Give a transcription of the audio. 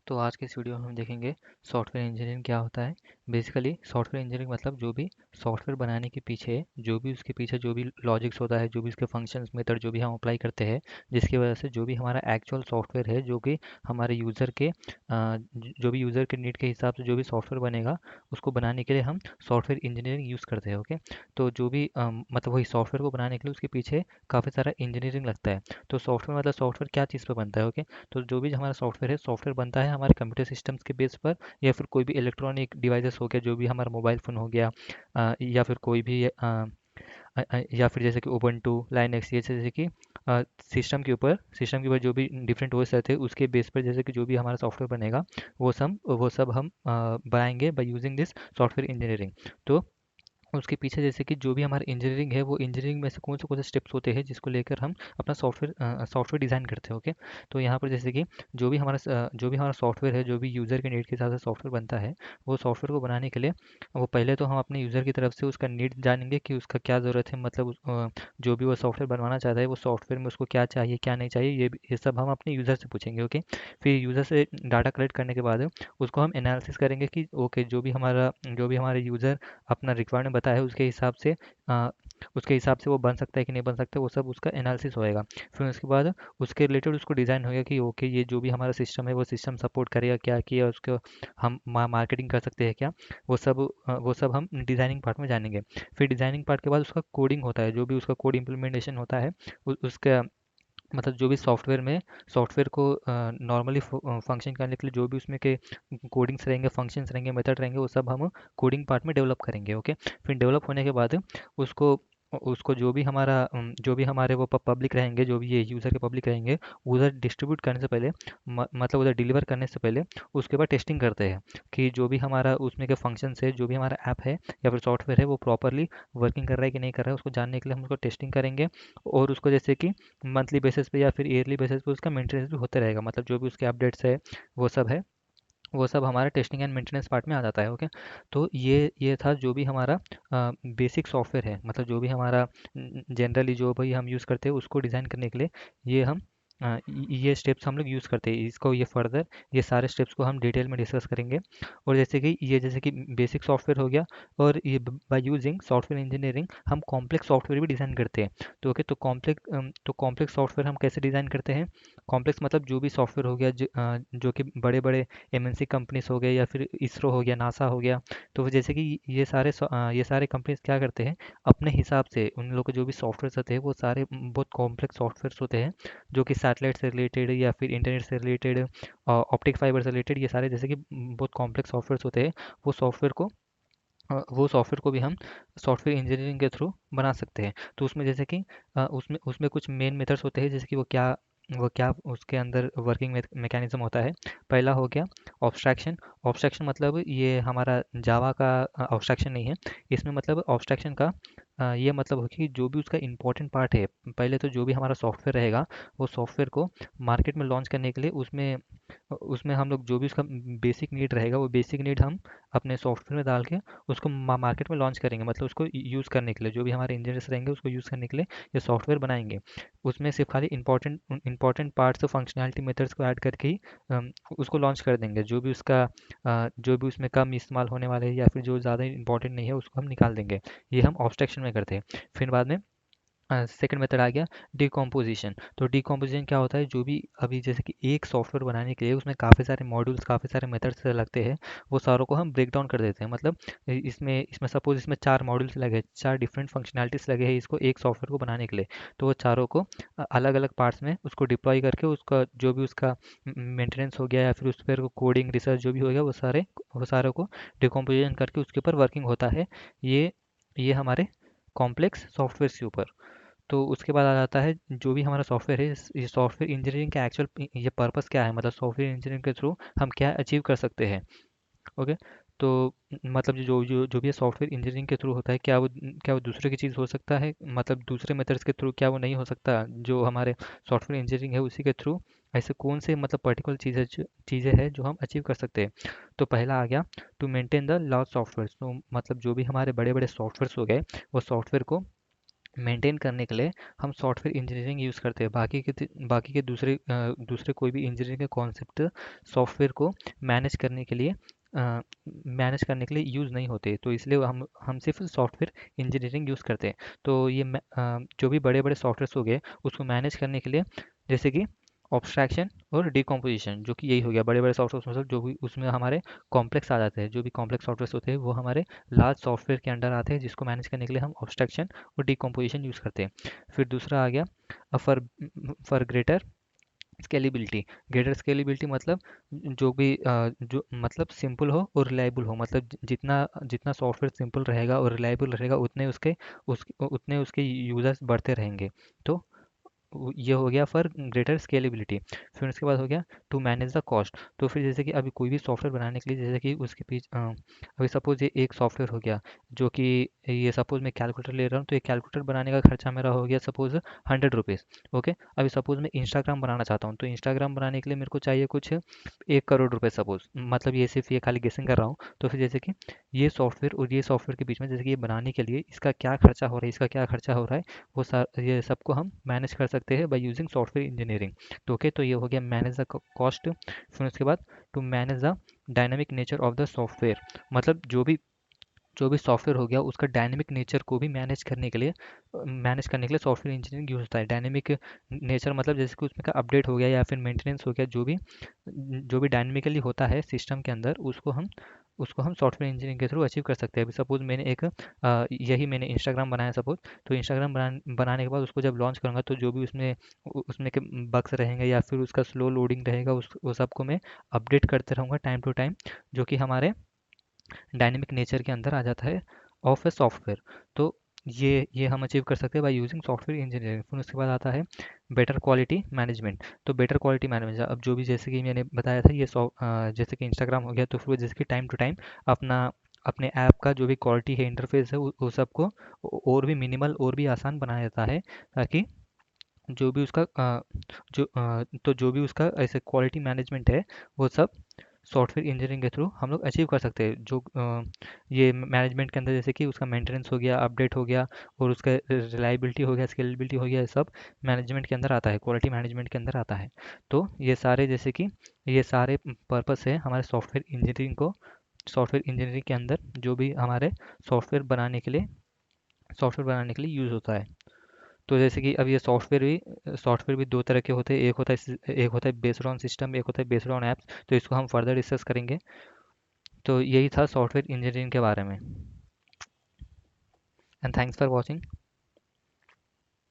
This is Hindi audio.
तो आज के इस वीडियो में हम देखेंगे सॉफ्टवेयर इंजीनियरिंग क्या होता है। बेसिकली सॉफ्टवेयर इंजीनियरिंग मतलब जो भी सॉफ्टवेयर बनाने के पीछे जो भी उसके पीछे जो भी लॉजिक्स होता है, जो भी उसके फंक्शंस मेथड जो भी हम अप्लाई करते हैं, जिसकी वजह से जो भी हमारा एक्चुअल सॉफ्टवेयर है, जो कि हमारे यूज़र के जो भी यूज़र के नीड के हिसाब से जो भी सॉफ्टवेयर बनेगा, उसको बनाने के लिए हम सॉफ्टवेयर इंजीनियरिंग यूज़ करते हैं। ओके, तो जो भी मतलब वही सॉफ्टवेयर को बनाने के लिए उसके पीछे काफ़ी सारा इंजीनियरिंग लगता है। तो सॉफ्टवेयर मतलब सॉफ्टवेयर क्या चीज़ पर बनता है। ओके, तो जो भी हमारा सॉफ्टवेयर है, सॉफ्टवेयर बनता है हमारे कंप्यूटर सिस्टम्स के बेस पर, या फिर कोई भी इलेक्ट्रॉनिक डिवाइसेस हो गया, जो भी हमारा मोबाइल फ़ोन हो गया, या फिर कोई भी या फिर जैसे कि उबंटू लाइनक्स, ये जैसे कि सिस्टम के ऊपर जो भी डिफरेंट ओएस रहते हैं, उसके बेस पर जैसे कि जो भी हमारा सॉफ्टवेयर बनेगा, वो सब हम बनाएंगे by using this software engineering. तो उसके पीछे जैसे कि जो भी हमारा इंजीनियरिंग है, वो इंजीनियरिंग में से कौन से स्टेप्स होते हैं जिसको लेकर हम अपना सॉफ्टवेयर डिज़ाइन करते हैं। ओके, तो यहाँ पर जैसे कि जो भी हमारा सॉफ्टवेयर है, जो भी यूज़र के नीड के हिसाब से सॉफ्टवेयर बनता है, वो सॉफ्टवेयर को बनाने के लिए वो पहले तो हम अपने यूज़र की तरफ से उसका नीड जानेंगे कि उसका क्या ज़रूरत है। मतलब जो भी वो सॉफ्टवेयर बनवाना चाहता है, वो सॉफ्टवेयर में उसको क्या चाहिए क्या नहीं चाहिए, ये सब हम अपने यूज़र से पूछेंगे। ओके, फिर यूज़र से डाटा कलेक्ट करने के बाद उसको हम एनालिसिस करेंगे कि ओके, जो भी हमारे यूज़र अपना रिक्वायरमेंट बताया है, अ, उसके हिसाब से वो बन सकता है कि नहीं बन सकता, वो सब उसका एनालिसिस होएगा। फिर उसके बाद उसके रिलेटेड उसको डिज़ाइन होएगा कि ओके, ये जो भी हमारा सिस्टम है, वो सिस्टम सपोर्ट करेगा क्या, किया उसको हम मार्केटिंग कर सकते हैं क्या, वो सब हम डिज़ाइनिंग पार्ट में जानेंगे। फिर डिज़ाइनिंग पार्ट के बाद उसका कोडिंग होता है, जो भी उसका कोड इम्प्लीमेंटेशन होता है, उसका मतलब जो भी सॉफ्टवेयर को नॉर्मली फंक्शन करने के लिए जो भी उसमें के कोडिंग्स रहेंगे, फंक्शंस रहेंगे, मेथड रहेंगे, वो सब हम कोडिंग पार्ट में डेवलप करेंगे। ओके, फिर डेवलप होने के बाद उसको उसको जो भी हमारे वो पब्लिक रहेंगे, जो भी ये यूज़र के पब्लिक रहेंगे, उधर डिस्ट्रीब्यूट करने से पहले, मतलब उधर डिलीवर करने से पहले उसके बाद टेस्टिंग करते हैं कि जो भी हमारा उसमें के फंक्शंस है, जो भी हमारा ऐप है या फिर सॉफ्टवेयर है, वो प्रॉपरली वर्किंग कर रहा है कि नहीं कर रहा है, उसको जानने के लिए हम उसको टेस्टिंग करेंगे। और उसको जैसे कि मंथली बेसिस पे या फिर ईयरली बेसिस पे उसका मेंटेनेंस भी होते रहेगा। मतलब जो भी उसके अपडेट्स है, वो सब है, वो सब हमारा टेस्टिंग एंड मेंटेनेंस पार्ट में आ जाता है। ओके, तो ये था जो भी हमारा बेसिक सॉफ्टवेयर है, मतलब जो भी हमारा जनरली जो भी हम यूज़ करते हैं उसको डिज़ाइन करने के लिए ये हम ये स्टेप्स हम लोग यूज़ करते हैं। इसको ये फर्दर ये सारे स्टेप्स को हम डिटेल में डिस्कस करेंगे। और जैसे कि बेसिक सॉफ्टवेयर हो गया, और ये बाय यूजिंग सॉफ्टवेयर इंजीनियरिंग हम कॉम्प्लेक्स सॉफ्टवेयर भी डिज़ाइन करते हैं। तो ओके, तो कॉम्प्लेक्स सॉफ्टवेयर हम कैसे डिज़ाइन करते हैं। कॉम्प्लेक्स मतलब जो भी सॉफ्टवेयर हो गया, जो कि बड़े बड़े एमएनसी कंपनीज हो गए, या फिर इसरो हो गया, नासा हो गया। तो जैसे कि ये सारे कंपनीज क्या करते हैं, अपने हिसाब से उन लोग के जो भी सॉफ्टवेयर होते हैं, वो सारे बहुत कॉम्प्लेक्स सॉफ्टवेयर होते हैं, जो कि सैटेलाइट से रिलेटेड या फिर इंटरनेट से रिलेटेड, ऑप्टिक फाइबर से रिलेटेड, ये सारे जैसे कि बहुत कॉम्प्लेक्स सॉफ्टवेयर होते हैं। वो सॉफ्टवेयर को भी हम सॉफ्टवेयर इंजीनियरिंग के थ्रू बना सकते हैं। तो उसमें जैसे कि उसमें उसमें कुछ मेन मेथड्स होते हैं, जैसे कि वो क्या उसके अंदर वर्किंग मैकेनिज्म होता है। पहला हो गया ऑब्स्ट्रैक्शन। ऑब्स्ट्रैक्शन मतलब ये हमारा जावा का ऑब्स्ट्रैक्शन नहीं है। इसमें मतलब ऑब्स्ट्रैक्शन का ये मतलब हो कि जो भी उसका इंपॉर्टेंट पार्ट है, पहले तो जो भी हमारा सॉफ्टवेयर रहेगा, वो सॉफ्टवेयर को मार्केट में लॉन्च करने के लिए उसमें उसमें हम लोग जो भी उसका बेसिक नीड रहेगा, वो बेसिक नीड हम अपने सॉफ्टवेयर में डाल के उसको मार्केट में लॉन्च करेंगे। मतलब उसको यूज़ करने के लिए जो भी हमारे इंजीनियर्स रहेंगे, उसको यूज़ करने के लिए ये सॉफ्टवेयर बनाएंगे। उसमें सिर्फ खाली इंपॉर्टेंट पार्ट्स और फंक्शनैलिटी मेथड्स को ऐड करके ही उसको लॉन्च कर देंगे। जो भी उसमें कम इस्तेमाल होने वाले हैं या फिर जो ज़्यादा इंपॉर्टेंट नहीं है, उसको हम निकाल देंगे। ये हम ऑब्स्ट्रक्शन में करते हैं। फिर बाद में सेकंड मेथड आ गया डिकम्पोजिशन। तो डिकम्पोजिशन क्या होता है, जो भी अभी जैसे कि एक सॉफ्टवेयर बनाने के लिए उसमें काफ़ी सारे मॉड्यूल्स, काफ़ी सारे मेथड्स लगते हैं, वो सारों को हम ब्रेक डाउन कर देते हैं। मतलब इसमें सपोज इसमें 4 मॉड्यूल्स लगे, 4 डिफरेंट फंक्शनैलिटीज़ लगे हैं इसको एक सॉफ्टवेयर को बनाने के लिए। तो वो चारों को अलग अलग पार्ट्स में उसको डिप्लॉय करके, उसका जो भी उसका मेंटेनेंस हो गया या फिर उस पर कोडिंग रिसर्च जो भी हो गया, वो सारे को डिकम्पोजिशन करके उसके ऊपर वर्किंग होता है। ये हमारे कॉम्प्लेक्स सॉफ्टवेयर के ऊपर। तो उसके बाद आ जाता है जो भी हमारा सॉफ्टवेयर है, ये सॉफ्टवेयर इंजीनियरिंग का एक्चुअल ये पर्पस क्या है, मतलब सॉफ्टवेयर इंजीनियरिंग के थ्रू हम क्या अचीव कर सकते हैं। ओके, तो मतलब जो जो जो भी सॉफ्टवेयर इंजीनियरिंग के थ्रू होता है, क्या वो दूसरे की चीज़ हो सकता है, मतलब दूसरे मेथड्स के थ्रू क्या वो नहीं हो सकता। जो हमारे सॉफ्टवेयर इंजीनियरिंग है उसी के थ्रू ऐसे कौन से मतलब पर्टिकुलर चीज़ें हैं जो हम अचीव कर सकते हैं। तो पहला आ गया to maintain the large software. तो मतलब जो भी हमारे बड़े बड़े सॉफ्टवेयर हो गए, वो सॉफ्टवेयर को मेंटेन करने के लिए हम सॉफ्टवेयर इंजीनियरिंग यूज़ करते हैं। बाकी के दूसरे कोई भी इंजीनियरिंग के कॉन्सेप्ट सॉफ्टवेयर को मैनेज करने के लिए यूज़ नहीं होते, तो इसलिए हम सिर्फ सॉफ्टवेयर इंजीनियरिंग यूज़ करते हैं। तो जो भी बड़े बड़े सॉफ्टवेयर हो गए उसको मैनेज करने के लिए, जैसे कि ऑब्स्ट्रैक्शन और डिकम्पोजिशन, जो कि यही हो गया बड़े बड़े सॉफ्टवेयर, मतलब जो भी उसमें हमारे कॉम्प्लेक्स आ जाते हैं, जो भी कॉम्प्लेक्स सॉफ्टवेयर होते हैं वो हमारे लार्ज सॉफ्टवेयर के अंडर आते हैं, जिसको मैनेज करने के लिए हम ऑब्स्ट्रक्शन और डिकम्पोजिशन यूज़ करते हैं। फिर दूसरा आ गया for for scalability. Greater scalability मतलब जो मतलब सिंपल हो और रिलायबल हो, मतलब जितना जितना सॉफ्टवेयर सिंपल रहेगा और रिलायबल रहेगा उतने उसके यूज़र्स बढ़ते रहेंगे। तो ये हो गया फॉर ग्रेटर स्केलेबिलिटी। फिर उसके बाद हो गया टू मैनेज द कॉस्ट। तो फिर जैसे कि अभी कोई भी सॉफ्टवेयर बनाने के लिए, जैसे कि उसके पीछे अभी सपोज ये एक सॉफ्टवेयर हो गया, जो कि ये सपोज मैं कैलकुलेटर ले रहा हूँ, तो ये कैलकुलेटर बनाने का खर्चा मेरा हो गया सपोज 100 रुपीज़। ओके, अभी सपोज मैं इंस्टाग्राम बनाना चाहता हूँ, तो इंस्टाग्राम बनाने के लिए मेरे को चाहिए कुछ 1 करोड़ रुपए सपोज, मतलब ये सिर्फ ये खाली गेसिंग कर रहा हूँ। तो फिर जैसे कि ये सॉफ्टवेयर के बीच में, जैसे कि ये बनाने के लिए इसका क्या खर्चा हो रहा है, इसका क्या खर्चा हो रहा है, ये सबको हम मैनेज कर सकते हैं बाय यूजिंग सॉफ्टवेयर इंजीनियरिंग। तो ओके, तो ये हो गया मैनेज द कॉस्ट। फिर उसके बाद to manage the dynamic nature of the software, मतलब जो भी सॉफ्टवेयर हो गया उसका डायनेमिक नेचर को भी मैनेज करने के लिए सॉफ्टवेयर इंजीनियरिंग यूज होता है। डायनेमिक नेचर मतलब जैसे कि उसमें का अपडेट हो गया या फिर मेंटेनेंस हो गया, जो भी डायनेमिकली होता है सिस्टम के अंदर, उसको हम सॉफ्टवेयर इंजीनियरिंग के थ्रू अचीव कर सकते हैं। अभी सपोज मैंने इंस्टाग्राम बनाया सपोज, तो इंस्टाग्राम बनाने के बाद उसको जब लॉन्च करूँगा, तो जो भी उसमें के बग्स रहेंगे या फिर उसका स्लो लोडिंग रहेगा, वो सबको मैं अपडेट करते रहूँगा टाइम टू टाइम, जो कि हमारे डायनेमिक नेचर के अंदर आ जाता है ऑफ ए सॉफ्टवेयर। तो ये हम अचीव कर सकते हैं बाय यूजिंग सॉफ्टवेयर इंजीनियरिंग। फिर उसके बाद आता है बेटर क्वालिटी मैनेजमेंट। तो बेटर क्वालिटी मैनेजमेंट, अब जो भी जैसे कि मैंने बताया था, जैसे कि इंस्टाग्राम हो गया, तो फिर वो जैसे कि टाइम टू टाइम अपना अपने ऐप का जो भी क्वालिटी है, इंटरफेस है, वो सबको और भी मिनिमल और भी आसान बनाया जाता है, ताकि जो भी उसका जो भी उसका ऐसे क्वालिटी मैनेजमेंट है, वो सब सॉफ्टवेयर इंजीनियरिंग के थ्रू हम लोग अचीव कर सकते हैं। ये मैनेजमेंट के अंदर जैसे कि उसका मेंटेनेंस हो गया, अपडेट हो गया, और उसका रिलायबिलिटी हो गया, स्केलेबिलिटी हो गया, ये सब मैनेजमेंट के अंदर आता है, क्वालिटी मैनेजमेंट के अंदर आता है। तो ये सारे पर्पस है हमारे सॉफ्टवेयर इंजीनियरिंग के अंदर, जो भी हमारे सॉफ्टवेयर बनाने के लिए यूज़ होता है। तो जैसे कि अब ये सॉफ्टवेयर भी दो तरह के होते हैं, एक होता है बेस्ड ऑन सिस्टम, एक होता है बेस्ड ऑन ऐप्स। तो इसको हम फर्दर डिस्कस करेंगे। तो यही था सॉफ्टवेयर इंजीनियरिंग के बारे में। And thanks for watching.